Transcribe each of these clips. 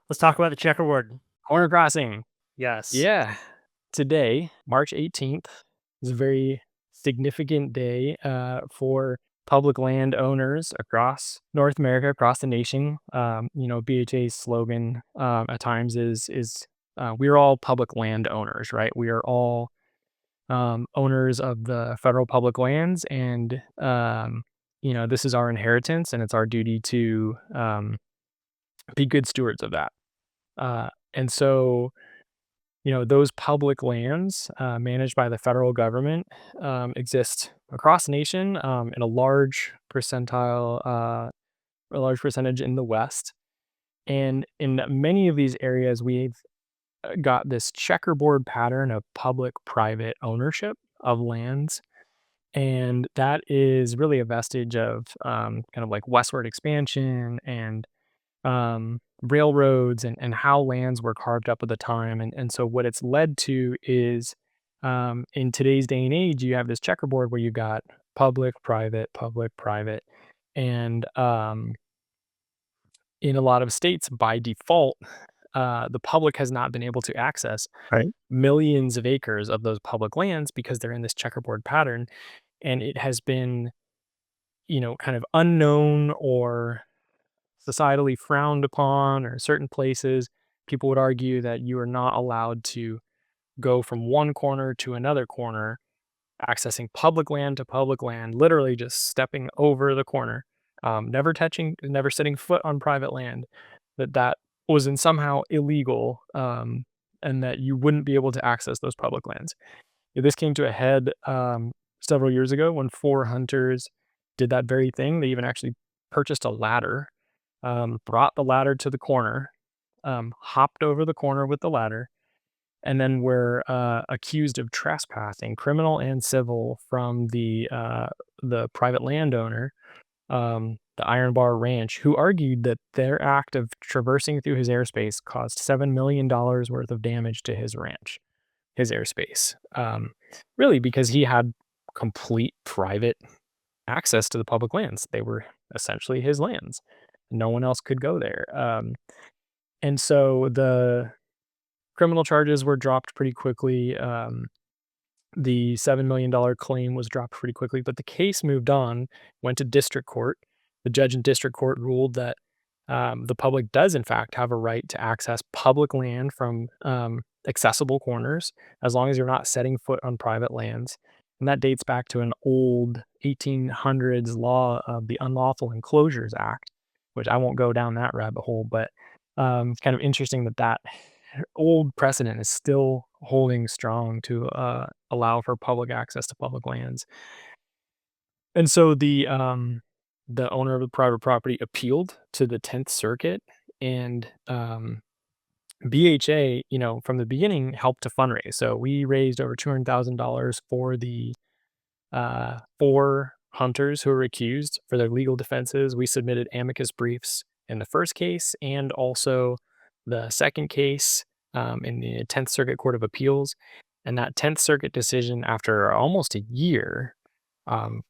Let's talk about the checkerboard. Corner crossing. Yes. Yeah. Today, March 18th, is a very significant day for public land owners across North America, across the nation. BHA's slogan at times is we're all public land owners, right? We are all owners of the federal public lands, and this is our inheritance, and it's our duty to be good stewards of that. And so those public lands managed by the federal government exist across the nation in a large percentage in the West. And in many of these areas, we've got this checkerboard pattern of public-private ownership of lands. And that is really a vestige of kind of like westward expansion and railroads and how lands were carved up at the time. And so what it's led to is in today's day and age, you have this checkerboard where you've got public, private, public, private. And in a lot of states, by default, the public has not been able to access Right. millions of acres of those public lands because they're in this checkerboard pattern. And it has been, kind of unknown or societally frowned upon, or certain places, people would argue that you are not allowed to go from one corner to another corner, accessing public land to public land, literally just stepping over the corner, never setting foot on private land, that was in somehow illegal, and that you wouldn't be able to access those public lands. This came to a head several years ago when four hunters did that very thing. They even actually purchased a ladder, brought the ladder to the corner, hopped over the corner with the ladder, and then were accused of trespassing, criminal and civil, from the private landowner, the Iron Bar Ranch, who argued that their act of traversing through his airspace caused $7 million worth of damage to his ranch, his airspace. Really, because he had complete private access to the public lands. They were essentially his lands. No one else could go there. And so the criminal charges were dropped pretty quickly. The $7 million claim was dropped pretty quickly, but the case moved on, went to district court. The judge in district court ruled that the public does, in fact, have a right to access public land from accessible corners as long as you're not setting foot on private lands. And that dates back to an old 1800s law of the Unlawful Enclosures Act, which I won't go down that rabbit hole, but it's kind of interesting that old precedent is still holding strong to allow for public access to public lands. And so the owner of the private property appealed to the 10th Circuit, and BHA, from the beginning helped to fundraise. So we raised over $200,000 for the four hunters who were accused for their legal defenses. We submitted amicus briefs in the first case and also the second case in the 10th Circuit Court of Appeals. And that 10th Circuit decision, after almost a year,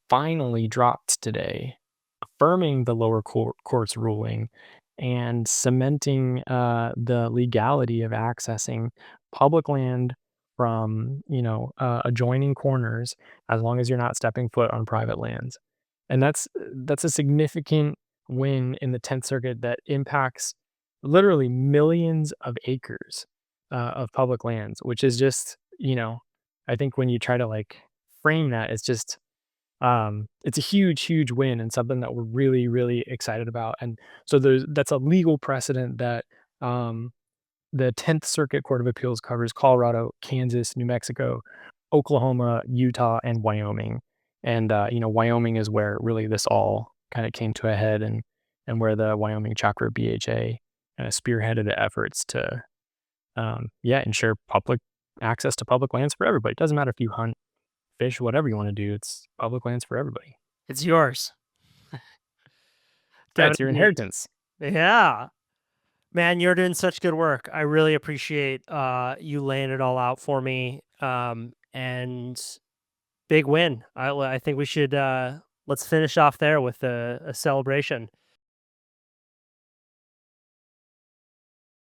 finally dropped today, affirming the lower court's ruling and cementing the legality of accessing public land from adjoining corners as long as you're not stepping foot on private lands. And that's a significant win in the 10th Circuit that impacts literally millions of acres of public lands, which is just, I think when you try to like frame that, it's a huge, huge win and something that we're really, really excited about. And so that's a legal precedent that the 10th Circuit Court of Appeals covers Colorado, Kansas, New Mexico, Oklahoma, Utah, and Wyoming. And Wyoming is where really this all kind of came to a head, and where the Wyoming chapter of BHA kind of spearheaded the efforts to ensure public access to public lands for everybody. It doesn't matter if you hunt, fish, whatever you want to do. It's public lands for everybody. It's yours. Right, Devin it's your O'Dea. inheritance. Yeah. Man, you're doing such good work. I really appreciate you laying it all out for me. And big win. I think we should let's finish off there with a celebration.